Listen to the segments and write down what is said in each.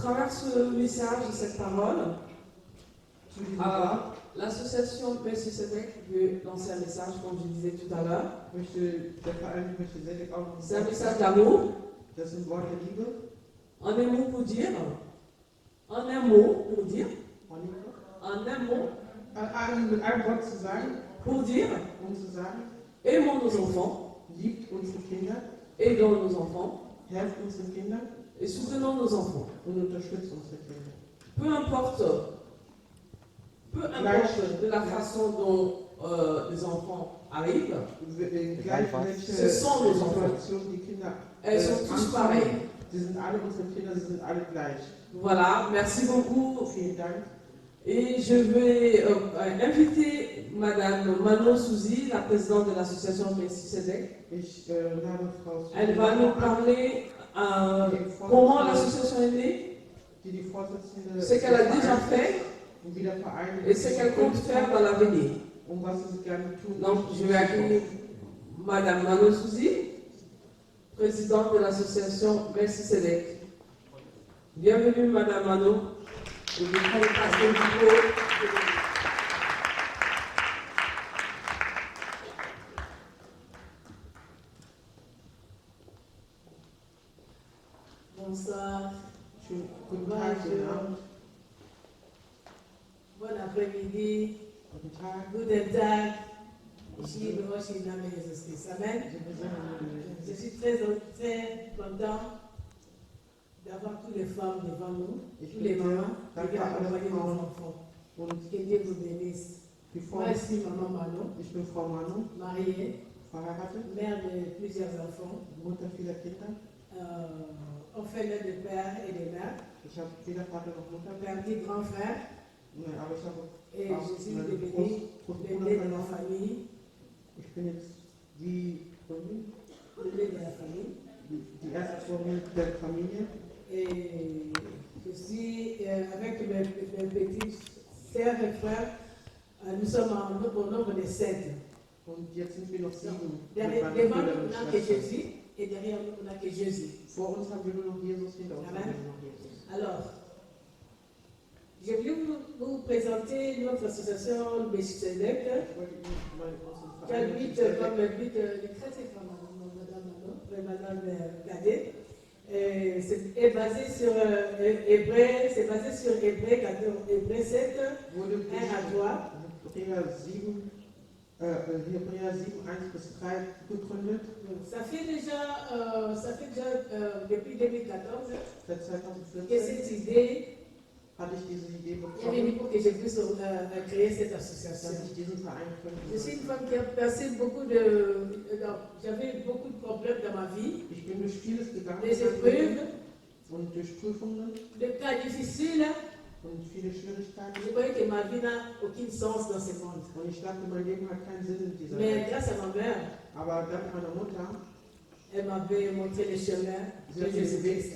travers ce message, cette parole, l'association Melchisedec veut lancer un message, comme je disais tout à l'heure. C'est un message d'amour. Un mot pour dire. Pour dire. Aimons nos enfants. Aidons nos enfants. Et soutenons nos enfants. Peu importe de la façon dont les enfants arrivent, ce sont nos enfants. Elles sont tous pareilles. Voilà, merci beaucoup. Et je vais inviter Madame Manon Souzy, la présidente de l'association Melchisedec. Elle va nous parler comment l'association est née, ce qu'elle a déjà fait et ce qu'elle compte faire dans l'avenir. Donc, je vais accueillir Madame Manon Souzy, présidente de l'association Melchisedec. Bienvenue, Madame Manon. Je vous prie de passer le micro. Bonsoir. Bon après-midi. Guten Tag. Amen. Je suis très content d'avoir toutes les femmes devant nous, tous les mamans qui viennent accompagner nos enfants. Que Dieu vous bénisse. Moi, je suis maman Manon, mariée, mère de plusieurs enfants. On fait l'aide de père et de mère. J'ai un petit grand frère. Et je suis devenue l'aînée de la famille. L'aînée de la famille. Et je suis avec mes petits sœurs et frères. Nous sommes au nombre de 7. Devant nous, on n'a que Jésus. Et derrière nous, on n'a que Jésus. Amen. Alors, je voulais vous présenter notre association Melchisedec, qui a le but, comme le but du chrétien, Madame Cadet. C'est basé sur Hébreu, c'est basé sur Hébreu 7, 1 à 3. Hebräer 7, 1 bis 3 gegründet. Ça fait déjà depuis 2014 que cette idée est venue pour que je puisse créer cette association. Je suis une femme qui a passé j'avais beaucoup de problèmes dans ma vie, des épreuves, des cas difficiles. Je voyais que ma vie n'a aucun sens dans ce monde. Mais grâce à ma mère, elle m'avait montré le chemin de Jésus-Christ.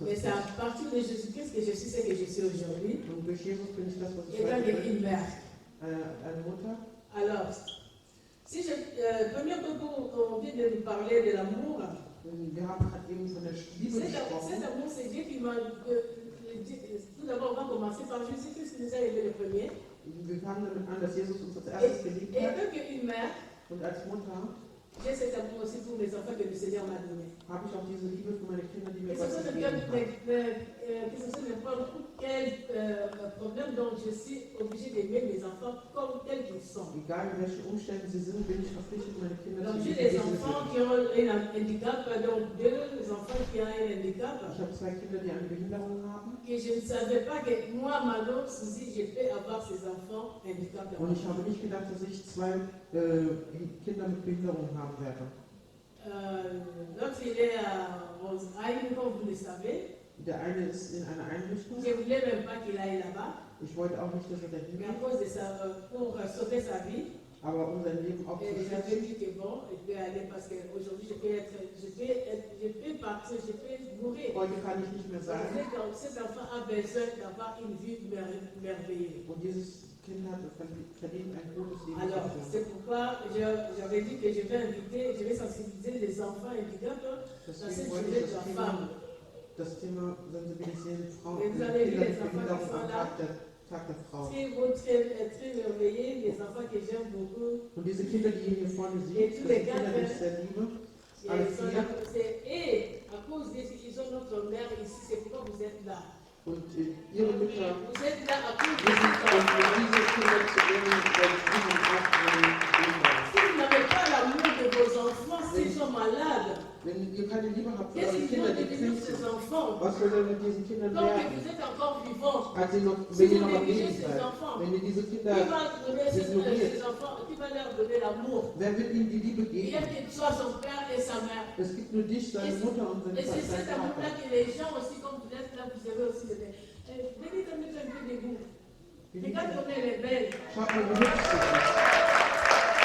Mais c'est à partir de Jésus-Christ que je suis ce que je suis aujourd'hui. Et quand j'ai une mère. Alors, si premièrement, on vient de nous parler de l'amour. Cet amour, c'est Dieu qui m'a. Tout d'abord, on va commencer par Jésus-Christ qui nous a aimés le premier. Et tant qu'une mère, j'ai cet amour aussi pour les enfants que le Seigneur m'a donné. Que ce soit n'importe quel problème, donc je suis obligée d'aimer mes enfants comme tels qu'ils sont. Donc j'ai des enfants qui ont un handicap, donc deux enfants qui ont un handicap. Et je ne savais pas que moi, Manon Souzy, je peux avoir ces enfants handicapés. Und ich habe nicht gedacht, dass ich zwei Kinder mit Behinderung haben werde. L'autre, il est à Rosheim, comme vous le savez. Der eine ist in einer Einrichtung. Je ne voulais même pas qu'il aille là-bas. Ich wollte auch nicht, dass er dahin Mais à cause de pour sauver sa vie. Aber um sein Leben auch zu j'avais dit que bon, je vais aller parce qu'aujourd'hui je peux partir, je peux mourir. Heute kann ich nicht mehr sein. Donc cet enfant a besoin d'avoir une vie merveilleuse. Und dieses Kind verdient ein gutes Leben. Alors, c'est pourquoi j'avais dit que je vais sensibiliser les enfants handicapés dans cette journée de la femme. das Thema sensibilisieren Frauen Et und vous Kinder avez vu mit les enfants Behinderung qui sont am là. Tag der Frau. Très beaux, très merveilleux, des enfants que j'aime beaucoup. Und diese Kinder, die ihr hier vorne seht, Et das tous sind les Kinder, quatre, die ich sehr liebe. Et, Alle ils sont vier. là, et à cause de ce qu'ils ont notre mère ici, c'est pourquoi vous êtes là. Und ihre Mütter Vous êtes là à cause de wir sind ces und enfants. diese Kinder zu bringen, weil sie haben auch einen Si vous n'avez pas l'amour de vos enfants, s'ils sont malades, Wenn ihr keine Liebe habt für qu'est-ce eure qu'ils vont Kinder, die devenir krank ces sind, enfants? was soll denn mit diesen Kindern Tant que werden? vous êtes encore vivant, Als ihr noch, si wenn ihr vous noch am négligez Leben ces seid, enfants, wenn ihr diese qui Kinder, va donner ces enfants, qui va leur donner l'amour? wer wird ihnen die Liebe Il y a geben? que soit son père et sa mère. Es gibt nur dich, deine Mutter und Et c'est deinen cet amour-là Vater. que les gens aussi, comme vous êtes là, vous avez aussi le venez te mettre un peu debout. Regarde comme elle est belle. Schaut mal, wie hübsch sie ist.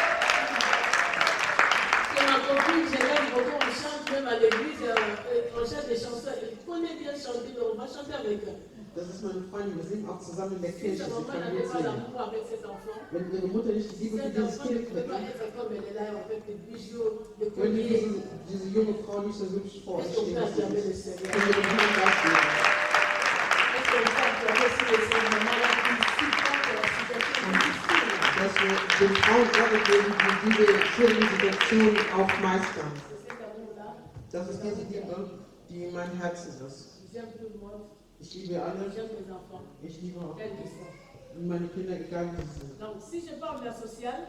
C'est ma copine, je l'aime beaucoup, on chante même à l'église, on chante des chansons. Elle connaît bien chanter, donc on va chanter avec elle. Das ist meine Freundin, wir singen auch zusammen in der Si Kirche, sa sie maman kann n'avait gut pas singen. l'amour avec cet enfant, Wenn ihre Mutter nicht die Liebe für cet dieses enfant ne Kind pouvait pas hätte, être comme elle est là, avec des bijoux, des wenn ihr colliers. diese junge Frau nicht so hübsch vor euch Est-ce qu'on stehen peut acclamer hättet, le Seigneur? könnt ihr den Herrn Dank geben. Est-ce qu'on peut acclamer si le Seigneur là qui supporte la situation difficile? Dass wir den Frauen Gottes geben, die diese schwierigen Situationen auch meistern. C'est cet amour-là. Das ist diese Liebe, die in meinem Herzen ist. J'aime tout le monde, Ich liebe alle, j'aime mes enfants, ich liebe auch quels qu'ils sont. meine Kinder, egal wie sie sind. Donc, si je parle de la sociale,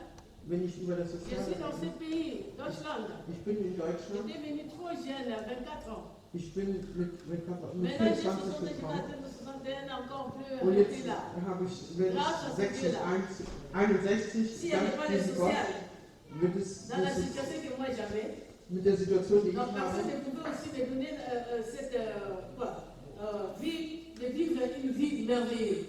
Wenn ich über das je Soziale suis dans ce rede, pays, Deutschland. ich bin in Deutschland, J'étais venue trop jeune, à 24 ans. ich bin mit Maintenant, j'ai 24 60 gekommen. de 61 encore plus Und jetzt arrêté là. habe ich, werde ich 61, S'il n'y avait dank pas de diesem Gott, social, wird es dans la situation que moi j'avais, mit der Situation, die ich donc personne habe, ne pouvait aussi me donner cette vie, de vivre une vie merveilleuse.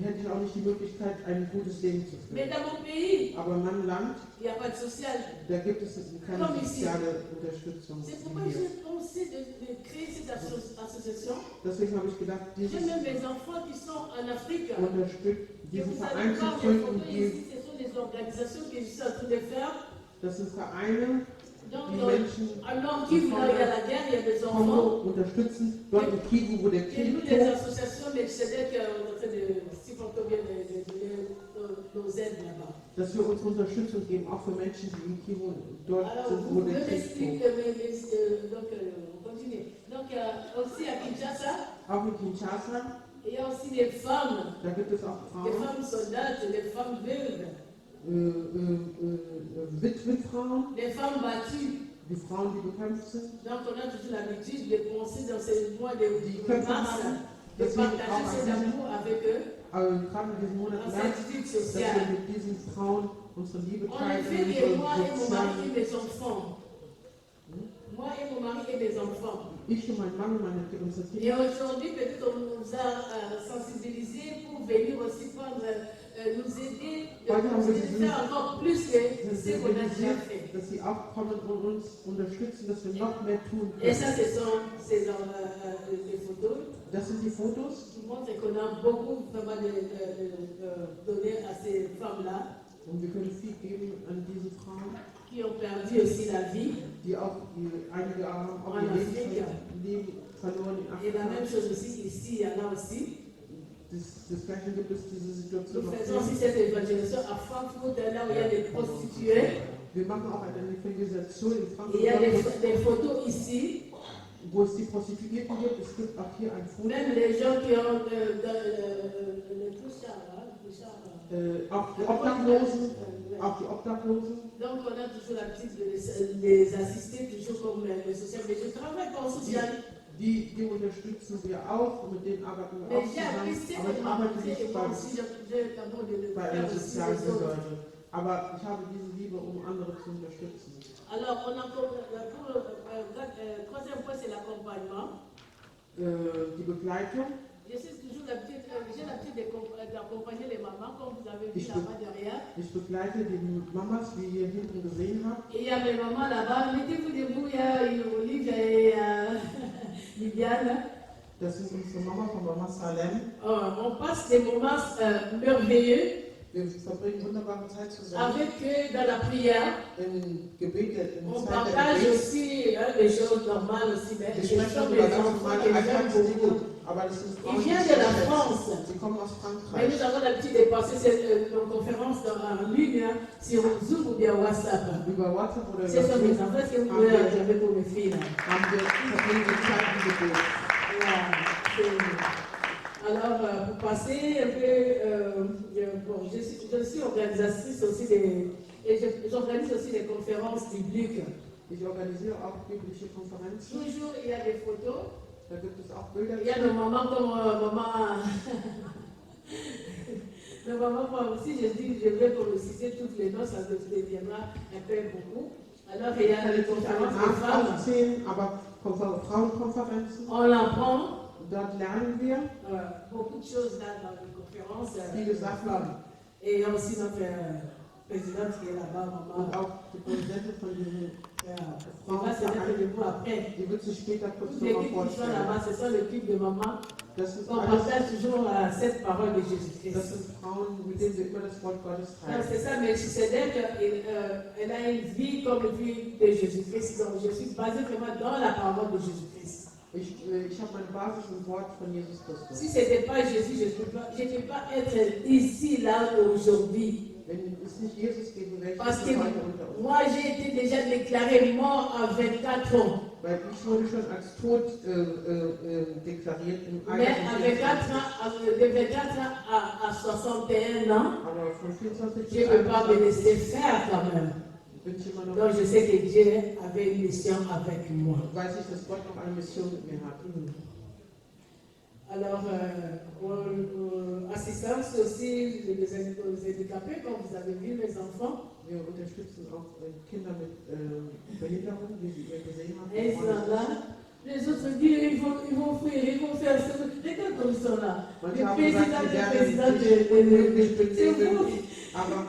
hätte ich auch nicht die Möglichkeit, ein gutes Leben zu Mais führen. dans mon pays, Aber in meinem Land, il n'y a pas de social. da gibt es keine soziale Unterstützung. C'est pourquoi wie hier. j'ai pensé de créer cette association. Deswegen habe ich gedacht, dieses J'ai même mes enfants qui sont en Afrique. unterstützt, Que diesen vous Verein allez zu voir les gründen, photos die, ici, ce sont des organisations que je suis en train de faire. das sind Vereine, Donc, die Menschen à Nord Kivu, là où il y a la guerre, il y a des enfants. Kongo unterstützen, dort in Kivu, wo der Et Krieg nous, les tobt, associations Melchizedek, on est en train de, si on peut bien, de donner nos aides là-bas. dass wir unsere Unterstützung geben, auch für Menschen, die in Kivu dort Alors, sind, vous wo pouvez der Krieg m'expliquer, tobt. donc, on continue. Donc, aussi à Kinshasa, Auch in Kinshasa, il y a aussi des femmes, da gibt es auch des Frauen, femmes soldates, des femmes veuves, Witwenfrauen, des femmes battues. die Frauen, die bekämpft sind, Donc, on a toujours l'habitude de penser dans ces mois de die mars, Kämpfe haben, de dass wir partager auch cet amour avec eux, gerade in diesem Monat dans März, cette vie dass wir sociale. mit diesen Frauen unsere Liebe En teilen, effet, que moi et mon mari unsere et mes enfants. Moi et mon mari et mes enfants. ich und mein Mann, unsere Et Kinder. aujourd'hui, peut-être on nous a sensibilisés pour venir aussi prendre, nous aider, de faire encore plus que ce qu'on a déjà fait. Dass sie auch kommen und uns unterstützen, dass wir noch mehr tun Et ça, können. ce sont les photos Das sind die Fotos qui montrent qu'on a beaucoup vraiment de donner à ces femmes-là und wir können viel geben an diese Frauen, qui ont perdu aussi la vie. die auch einige haben auch En ihr Afrique. Leben verloren in Et la même Afrika. chose aussi ici, il y en a aussi. Das Gleiche gibt es diese Situation Nous noch faisons aussi hier. cette évangelisation à Frankfurt, là où il y a des prostituées. Wir machen auch eine Evangelisation in Et il y a Frankfurt, des photos ici, wo es die Prostituierten gibt. Es gibt auch hier ein Foto. même les gens qui ont le touchard, là, Auch die Obdachlosen, auch die Obdachlosen. Donc on a toujours l'habitude de les assister, toujours comme le social. Mais je travaille pas au social. Die unterstützen wir auch, mit denen arbeiten wir Mais auch j'ai apprécié zusammen. Aber de ich arbeite m'apporter nicht et moi aussi, j'ai d'abord de le bei faire einer aussi sozialen les autres. Behörde. Aber ich habe diese Liebe, um andere zu unterstützen. Alors, on a pour troisième point, c'est l'accompagnement. Die Begleitung. Je suis toujours j'ai l'habitude d'accompagner les mamans, comme vous avez vu Ich là-bas derrière. Ich begleite die Mamas, wie ihr hinten gesehen habt. Et il y a mes mamans là-bas, mettez-vous debout, il y a Olive et Liliane. Das sind unsere Mama von Mama Salem. On passe des moments merveilleux. Wir verbringen wunderbare Zeit zusammen. Avec eux dans la prière. In Gebet, in On Zeit der partage Gebet. aussi des choses normales aussi, mais Wir ce sprechen sont über des ganz enfants normale que j'aime Alltagsdinge, beaucoup. aber das sind Ils Frauen, die viennent ich de la schätze. France. Sie kommen aus Mais Frankreich. nous avons l'habitude de passer cette conférence en ligne sur Zoom ou bien WhatsApp. Über WhatsApp oder Ce über sont mes Zoom enfants, est-ce que vous pouvez regarder pour mes filles là? verbringen wir Zeit im Gebet. Alors, pour passer un peu, bon, je suis organisatrice aussi j'organise aussi des conférences bibliques. Ich organisiere auch biblische Konferenzen. Toujours, il y a des photos. Da gibt es auch Bilder. Il y a nos mamans comme maman. Nos mamans, moi aussi, je dis, je vais pour le citer toutes les noms, ça deviendra un peu beaucoup. Alors, il y a les conférences de femmes. Aufzählen, aber Frauenkonferenzen. On apprend. Dort lernen wir beaucoup de choses là dans les conférences. viele Sachen. Et il y a aussi notre présidente qui est là-bas, maman. Und auch die Präsidentin von diesen On va se mettre debout après. Die wird sich später kurz Toutes les nochmal équipes qui sont vorstellen. là-bas, ce sont l'équipe de maman. Das ist On alles, partage toujours cette parole de das Jésus-Christ. sind Frauen, mit denen wir immer das Wort Gottes Donc teilen. c'est ça, Melchisedec, elle a une vie comme une vie de Jésus-Christ. Donc je suis basée vraiment dans la parole de Jésus-Christ. Ich habe meine Basis im Wort von Jesus Christus. Si ce n'était pas Jésus, je ne peux pas être ici, là, aujourd'hui. Wenn es nicht Jesus geben wäre, ich Parce que heute unter uns. moi, j'ai été déjà déclaré mort à 24 ans. Weil ich wurde schon als tot deklariert im Mais Alter à von 24 ans, de 24 ans à 61 ans, Aber von 24 je ne peux pas me laisser faire quand même. bin ich immer noch, Donc je sais que Dieu avait une mission avec moi. weiß ich, dass Gott noch eine Mission mit mir hat. Alors, assistance aussi aux handicapés, comme vous avez vu, mes enfants. Wir unterstützen auch Kinder mit Behinderung, wie Sie gesehen haben. Et ils sont là. Les autres disent, ils vont faire ça. Regarde comme ils sont là. Manche Le haben président, gesagt, le sie président werden nicht c'est benehmen, vous. aber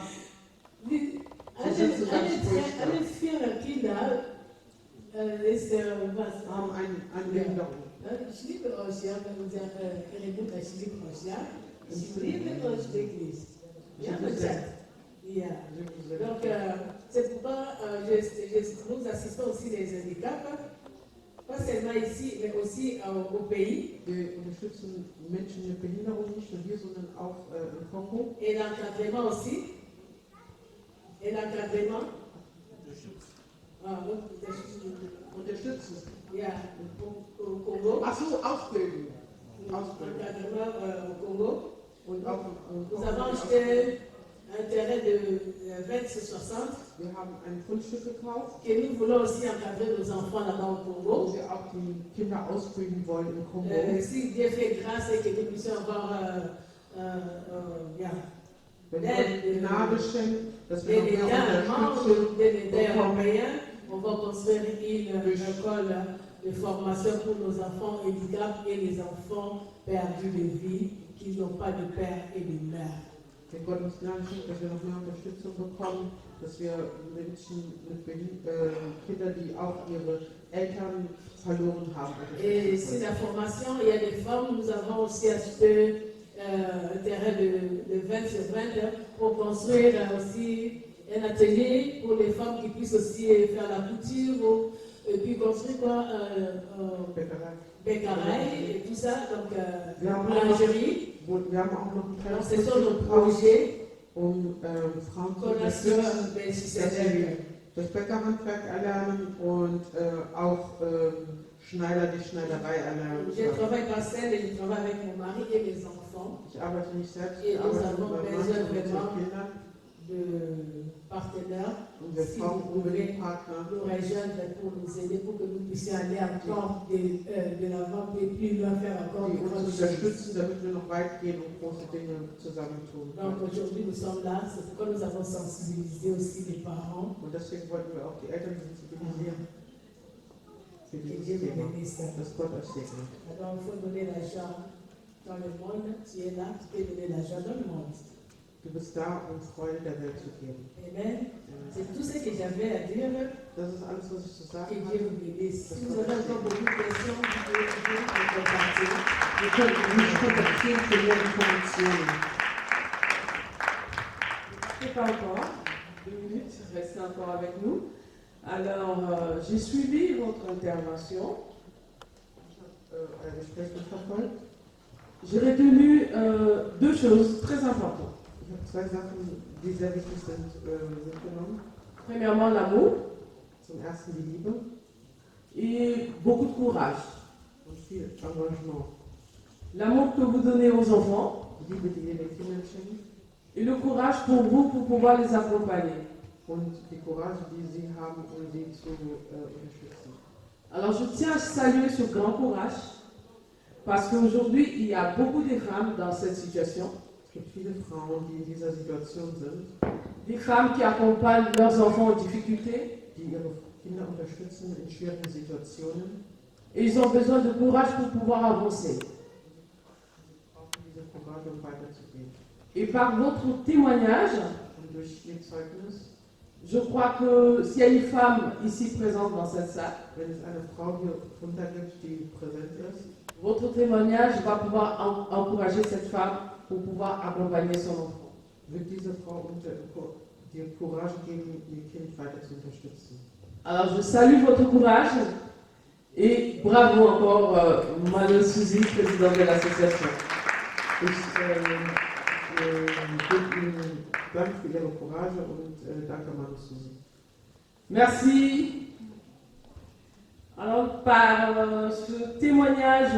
Alle vier Kinder haben eine Behinderung. Ich liebe euch, ja, wenn wir reden, ich liebe euch, ja. Ich liebe euch wirklich. Ja, ja. Donc, c'est pourquoi nous assistons aussi les handicaps, pas seulement ici, mais aussi au pays. Wir unterstützen Menschen mit Behinderung nicht nur hier, sondern auch im Kongo. Et l'encadrement aussi. Et l'encadrement. Unterstützen. Ja, au Congo. Ach so, ausbilden. Encadrement au Congo. Und auch Nous avons acheté un terrain de 20-60 wir haben ein Grundstück gekauft, que nous voulons aussi encadrer nos enfants là-bas au wo Congo. wir auch die Kinder ausbilden wollen im Kongo. Si Dieu fait grâce et que nous puissions avoir Wenn Gott Gnade schenkt, dass wir noch des mehr Unterstützung États bekommen, européens, on va construire une école de formation pour nos enfants handicapés et les enfants perdus de vie qui n'ont pas de père et de mère. wenn Gott uns Gnade schenkt, dass wir noch mehr Unterstützung bekommen, dass wir Menschen mit Kindern, die auch ihre Eltern verloren haben. Et c'est la formation, il y a des formes, nous avons aussi acheté un terrain de 20 sur 20 pour construire aussi un atelier pour les femmes qui puissent aussi faire la couture et puis construire quoi bécaraille et tout ça, donc boulangerie. Wir haben auch noch ein Donc kleines ce sont nos Grundstück projets Frauen zu qu'on assure unterstützen, avec dass sie Melchisedec. das Bäckerhandwerk erlernen und auch Schneider die Schneiderei erlernen. Je travaille pas seule et je travaille avec mon mari et mes enfants. Ich arbeite nicht selbst, Et ich nous arbeite mit avons meinem Mann besoin und mit vraiment den Kindern. de partenaires Und wir si brauchen vous pouvez unbedingt Partner, nous rejoindre pour nous aider, pour que nous puissions aller encore de l'avant et plus loin faire encore die de uns grandes choses. unterstützen, damit wir noch weit gehen und große Dinge zusammentun. Donc aujourd'hui nous sommes là, c'est pourquoi nous avons sensibilisé aussi les parents. Und deswegen wollten wir auch die Eltern sensibilisieren für Que dieses Dieu vous Thema, bénisse. dass Gott euch segnet. Alors il faut donner l'argent dans le monde, tu es là, tu peux donner l'argent dans le monde. Du bist da, um Freude der Welt zu geben. Amen. C'est tout ce que j'avais à dire. Das ist alles, was ich zu Que sagen habe. Dieu vous bénisse. Si vous avez encore beaucoup de questions, vous pouvez contacter. Wir können mich kontaktieren für mehr Informationen. partez pas encore. 2 minutes, restez encore avec nous. Alors, j'ai suivi votre intervention. J'ai retenu 2 choses très importantes. Ich habe 2 Sachen, die sehr wichtig sind, mitgenommen. Premièrement, l'amour Zum ersten die Liebe et beaucoup de courage. und viel Engagement. L'amour que vous donnez aux enfants Die Liebe, die ihr den Kindern schenkt et le courage pour vous pour pouvoir les accompagner. und die Courage, die sie haben, um sie zu unterstützen. Alors, je tiens à saluer ce grand courage parce qu'aujourd'hui, il y a beaucoup de femmes dans cette situation. Es gibt viele Frauen, die in dieser Situation sind, Des femmes qui accompagnent leurs enfants en difficulté die ihre Kinder unterstützen in schwierigen Situationen. et ils ont besoin de courage pour pouvoir avancer. Sie brauchen diese Courage, um weiterzugehen. Et par votre témoignage, Und durch ihr Zeugnis, je crois que s'il y a une femme ici présente dans cette salle, wenn es eine Frau hier drunter gibt, die präsent ist, votre témoignage va pouvoir encourager cette femme pour pouvoir accompagner son enfant. wird diese Frau dir Courage geben, ihr Kind weiter zu unterstützen. Alors je salue votre courage et bravo encore Madame Suzy, présidente de l'association. Ich gebe Ihnen Dank für Ihre Courage und danke Manu Susi. Merci. Alors par ce témoignage